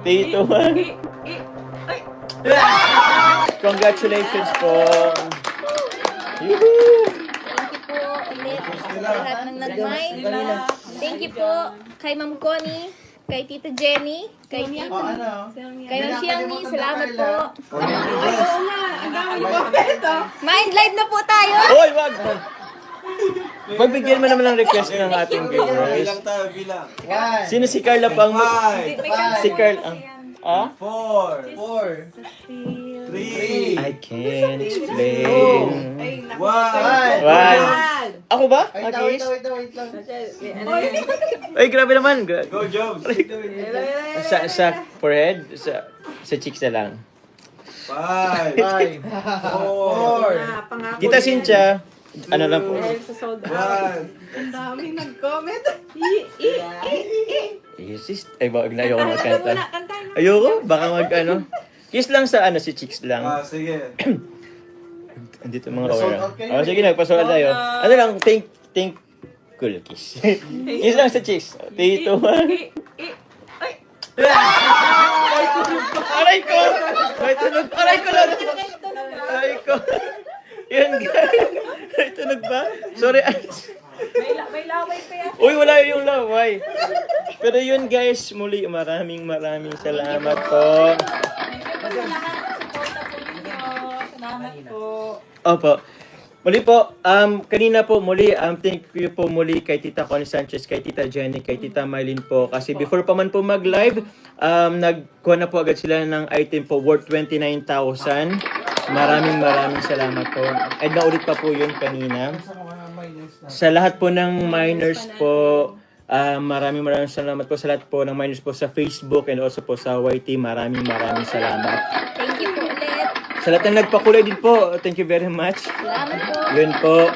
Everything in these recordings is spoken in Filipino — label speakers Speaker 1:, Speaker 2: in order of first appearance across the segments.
Speaker 1: Tito man. Congratulations po. Yuhuu!
Speaker 2: Thank you po ulit sa lahat ng nagmay. Thank you po kay Ma'am Connie, kay Tita Jenny, kay Ma'am Xiangmi. Salamat po. Mind live na po tayo.
Speaker 1: Hoy, wag! Magbigyan mo naman ng request ng ating viewers.
Speaker 3: Bilang tayo, bilang.
Speaker 1: Sino si Carla pang... Si Carla ang... Ah?
Speaker 3: 4, 3,
Speaker 1: I can't explain.
Speaker 3: 1.
Speaker 1: One. Ako ba? Okay. Ay, grabe naman.
Speaker 3: Go, Jobs.
Speaker 1: Sa forehead? Sa cheeks na lang.
Speaker 3: 5, 4,
Speaker 1: Tita Cynthia, ano lang po?
Speaker 3: 1.
Speaker 4: Ang daming nag-comment.
Speaker 1: Yes, ay, wag na ayoko magkanta. Ayoko, baka ano. Kiss lang sa si cheeks lang.
Speaker 3: Sige.
Speaker 1: Andito mga rawera. Oh, sige, nagpasola tayo. Ano lang, cool kiss. Kiss lang sa cheeks. Tito, Aray ko! May tunog. Aray ko lang! Aray ko. Yan, guys. May tunog ba? Sorry.
Speaker 4: May laway pa yan.
Speaker 1: Uy, wala yung laway. Pero yun, guys, muli, maraming salamat po.
Speaker 4: Salamat po.
Speaker 1: Opo. Muli po, kanina po muli, thank you po muli kay Tita Connie Sanchez, kay Tita Jenny, kay Tita Mylene po. Kasi before pa man po mag-live, nagkuha na po agad sila ng item po worth 29,000. Maraming salamat po. And naulit pa po yun kanina. Sa lahat po ng miners po, maraming salamat po sa lahat po ng miners po sa Facebook and also po sa YT. Maraming salamat.
Speaker 2: Thank you po ulit.
Speaker 1: Sa lahat ng nagpakulay din po, thank you very much.
Speaker 2: Salamat po.
Speaker 1: Yun po.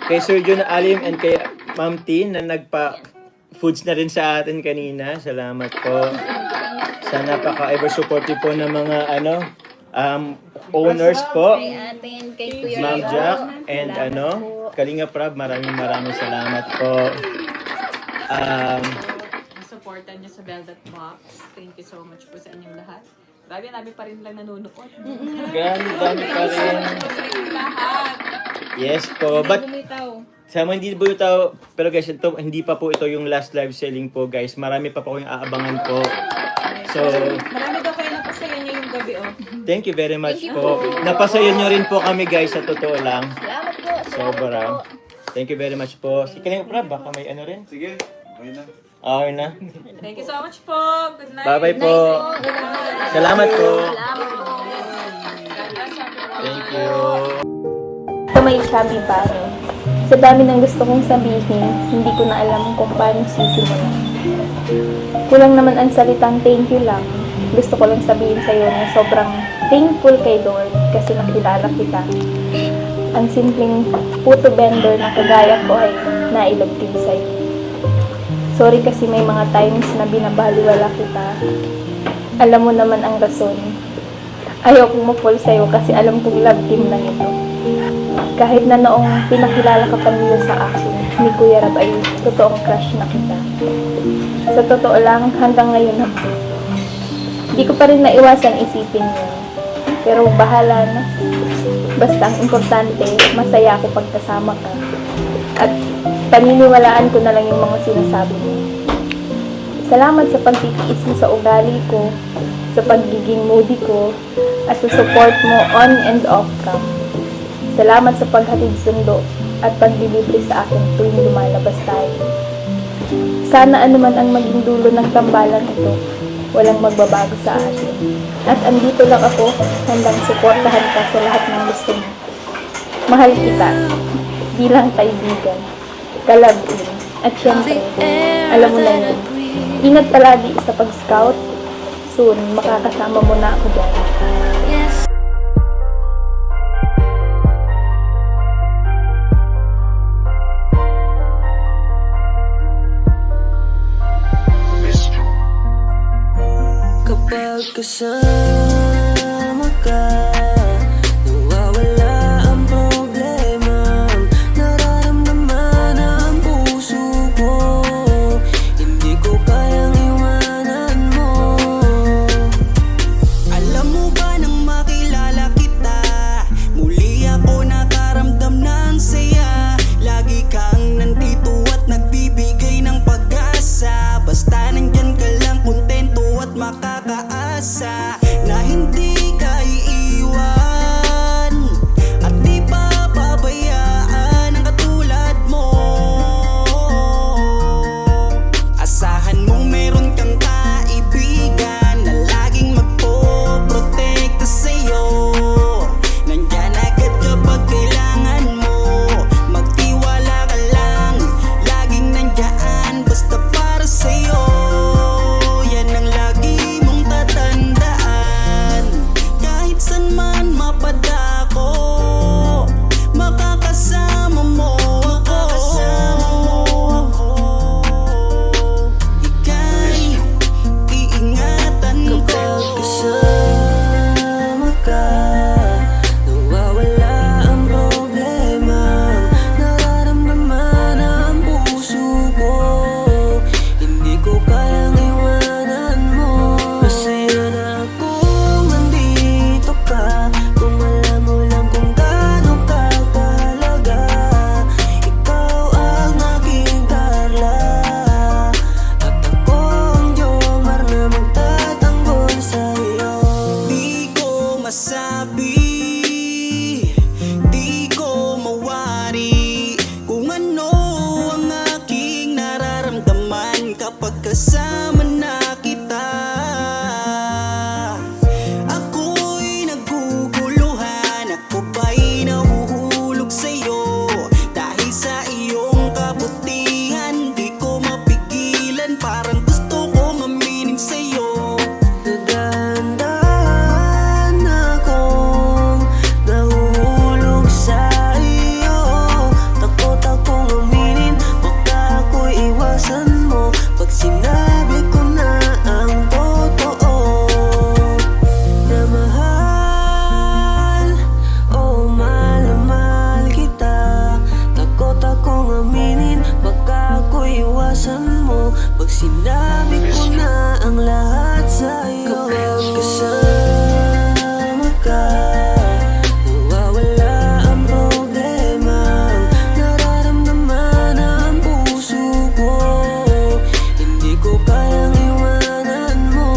Speaker 1: Kay Sir John Alim and kay Ma'am Tin na nagpa-foods na rin sa atin kanina. Salamat po. Sa napaka-ever supportive po ng mga owners po.
Speaker 2: Kay ate and kay Kuya
Speaker 1: Ma'am
Speaker 2: Rizal.
Speaker 1: Jack and
Speaker 2: Salamat po.
Speaker 1: Kalinga Prab, maraming salamat po.
Speaker 4: Supportan niyo sa Velvet Box. Thank you so much po sa inyong lahat. Grabe, namin pa rin lang nanonood.
Speaker 1: Dami pa rin.
Speaker 4: Lahat.
Speaker 1: Yes po. But
Speaker 2: Bumitaw.
Speaker 1: sa mga hindi bumitaw, pero guys, hindi pa po ito yung last live selling po guys. Marami pa po yung aabangan po. So,
Speaker 4: Marami daw kayo napasaya niyo yung gabi, oh.
Speaker 1: thank you very much po. Napasaya nyo rin po kami guys, sa totoo lang.
Speaker 2: Salamat po.
Speaker 1: Sobra. Thank you very much po. Si Kalinga Prab, baka may rin?
Speaker 3: Sige. Okay na.
Speaker 1: Okay na.
Speaker 4: Thank you so much po. Good night.
Speaker 1: Bye-bye po. Salamat po.
Speaker 2: Salamat po.
Speaker 4: God bless everyone.
Speaker 1: Thank you.
Speaker 5: Ito may chubby paano. Sa dami ng gusto kong sabihin, hindi ko na alam kung paano sisimulan. Kulang naman ang salitang thank you lang. Gusto ko lang sabihin sa'yo na sobrang thankful kay Lord kasi nakilala kita. Ang simpleng puto vendor na kagaya ko ay nailog din sa'yo. Sorry kasi may mga times na binabaliwala kita. Alam mo naman ang rason. Ayaw kong ma-fall sa'yo kasi alam kong love team lang ito. Kahit na noong pinakilala ka pa nila sa akin, ni Kuya Rab ay totoong crush na kita. Sa totoo lang, hanggang ngayon ako. Di ko pa rin naiwasan isipin yun. Pero bahala na. Basta ang importante, masaya ako pagkasama ka. At paniniwalaan ko na lang yung mga sinasabi mo. Salamat sa pagtitiis mo sa ugali ko, sa pagiging moody ko, at sa support mo on and off cam. Salamat sa paghatid sundo at paglilibre sa akin tuwing lumalabas tayo. Sana anuman ang maging dulo ng tambalan ito, walang magbabago sa atin. At andito lang ako, handang suportahan ka sa lahat ng gusto mo. Mahal kita, bilang kaibigan, kalabin, at syempre, alam mo na yun. Ingat palagi sa pag-scout. Soon, makakasama mo na ako dyan.
Speaker 6: Kapag kasama ka, nawawala ang problema. Nararamdaman ang puso ko, hindi ko kayang iwanan mo. pag-asa na hindi ka iiwan at di papabayaan ang katulad mo. Asahan mong meron kang kaibigan na laging magpoprotekta sa'yo. Nandyan agad kapag kailangan mo. Magtiwala ka lang, laging nandyan basta para sa'yo. Yan ang lagi mong tatandaan. Kahit saan man mapadako, makakasama mo ako. Ika'y iingatan ko. Kapag kasama ka, nawawala ang problema. Nararamdaman ang puso ko, hindi ko kayang iwanan mo. Masaya na kung nandito ka, kung alam mo lang kung gaano ka kahalaga. Ikaw ang aking Carla, at ako ang Jomar na magtatanggol sa'yo. Di ko masabi, di ko mawari kung ano ang aking nararamdaman kapag kasama na kita. Ako'y naguguluhan, ako ba'y nahuhulog sa'yo? Dahil sa iyong kabutihan, di ko mapigilan, parang gusto kong aminin sa'yo. Nagdahan akong nahuhulog sa iyo. Takot akong aminin, baka ako'y iwasan mo pag sinabi ko na ang totoo. Na mahal, oh mahal na mahal kita. Takot akong aminin, baka ako'y iwasan mo pag sinabi ko na ang lahat sa'yo. Kapag kasama ka, nawawala ang problema. Nararamdaman ang puso ko, hindi ko kayang iwanan mo.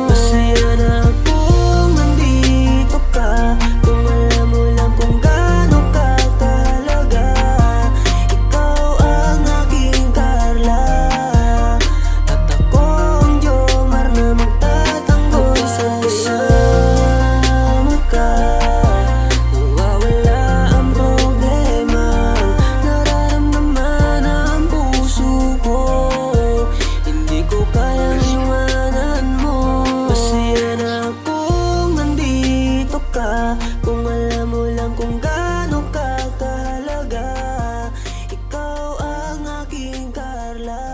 Speaker 6: Masaya na kung nandito ka, kung alam mo lang kung gaano ka kahalaga. Ikaw ang aking Carla, at ako ang Jomar na magtatanggol sa'yo. Kasama ka, nawawala ang problema. Nararamdaman ang puso ko, hindi ko kayang iwanan mo. Masaya na kung nandito ka, kung alam mo lang kung gaano ka kahalaga. Ikaw ang aking Carla,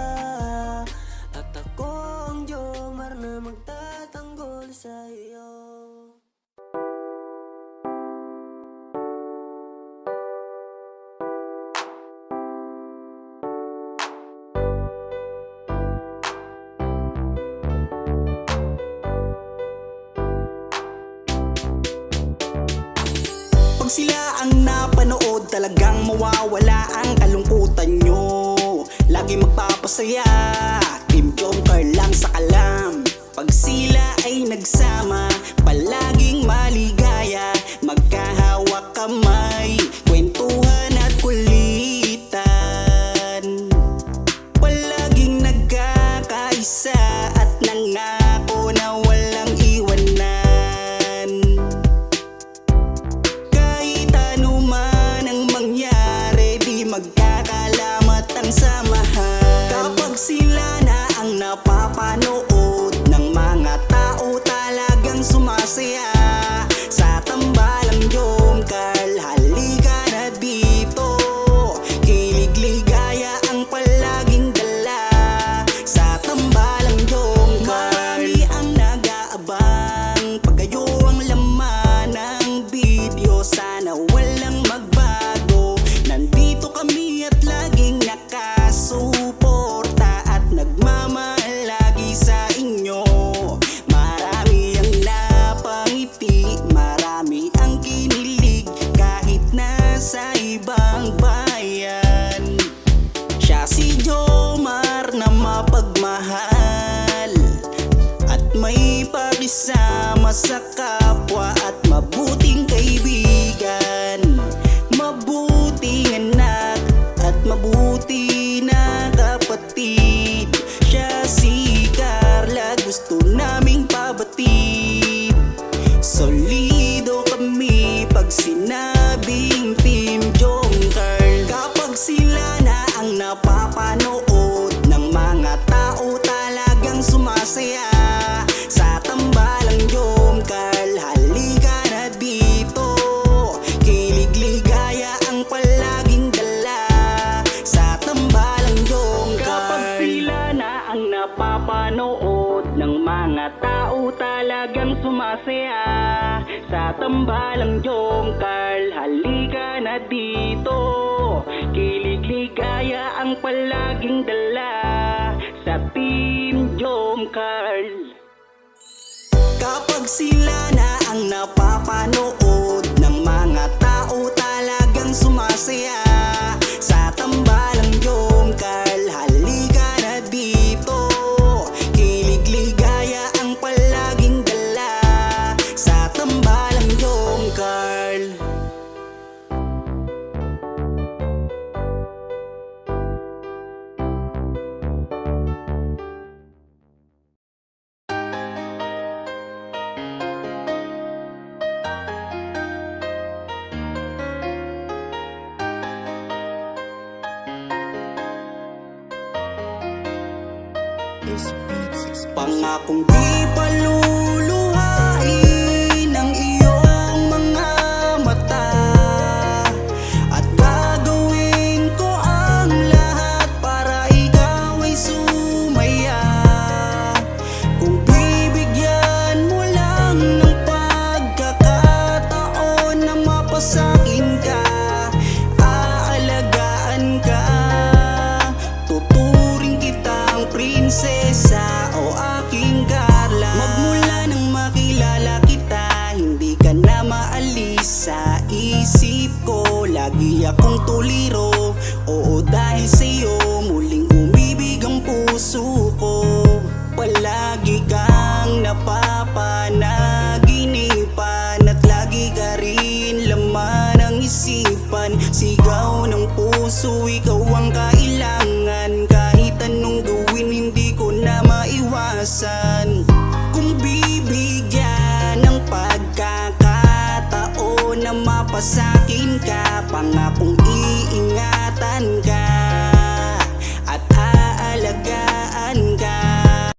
Speaker 6: at ako ang Jomar na magtatanggol sa'yo. Pag sila ang napanood, talagang mawawala ang kalungkutan nyo. Lagi magpapasaya, Team Joker lang sa kalam. Pag sila ay nagsama, palaging maligaya. Magkahawak kamay, kwentuhan at kulitan. Palaging nagkakaisa at nangako na walang iwanan. Kahit ano man ang mangyari, di magkakalamat ang samahan. Kapag sila na ang napapanood ng mga tao, talagang sumasaya sa tambalang Jomcar. Halika na dito, kilig ligaya ang palaging dala sa tambalang Jomcar. Marami ang nag-aabang pag kayo ang laman ng video. Sana walang magbago, nandito kami at laging nakasuporta at nagmamahal lagi sa inyo. Marami ang napangiti
Speaker 7: pakisama sa kapwa at mabuting kaibigan, mabuting anak at mabuti na kapatid. Siya si Carla, gusto naming pabatid. Solido kami pag sinabing Team Jomcarl. Kapag sila na ang napapanood ng mga tao talagang sumasaya sa tambalang Jomcarl. Halika na dito, kilig ligaya ang palaging dala sa tambalang Jomcarl. Kapag sila na ang napapanood ng mga tao talagang sumasaya sa tambalang Jomcarl. Halika na dito, kilig ligaya ang palaging dala sa Team Jomcarl. Kapag sila na ang napapanood ng mga tao talagang sumasaya sa tambalang Jomcarl. Halika na dito, kilig ligaya ang palaging dala sa tambalang Jomcarl. Pangakong di paluluhain ang iyong mga mata, at gagawin ko ang lahat para ikaw ay sumaya. Kung bibigyan mo lang ng pagkakataon na mapasakin ka, aalagaan ka, tuturing kitang prinsesa o aking Carla. Magmula nang makilala kita, hindi ka na maalis sa isip ko. Lagi akong tuliro, oo dahil sa'yo muling umibig ang puso ko. Palagi kang napapanaginipan at lagi ka rin laman ng isipan. Sigaw ng puso, ikaw ang kailangan. Kahit anong gawin, hindi ko na maiwasan. Kung bibigyan ng pagkakataon na mapasakin ka, pangakong iingatan ka.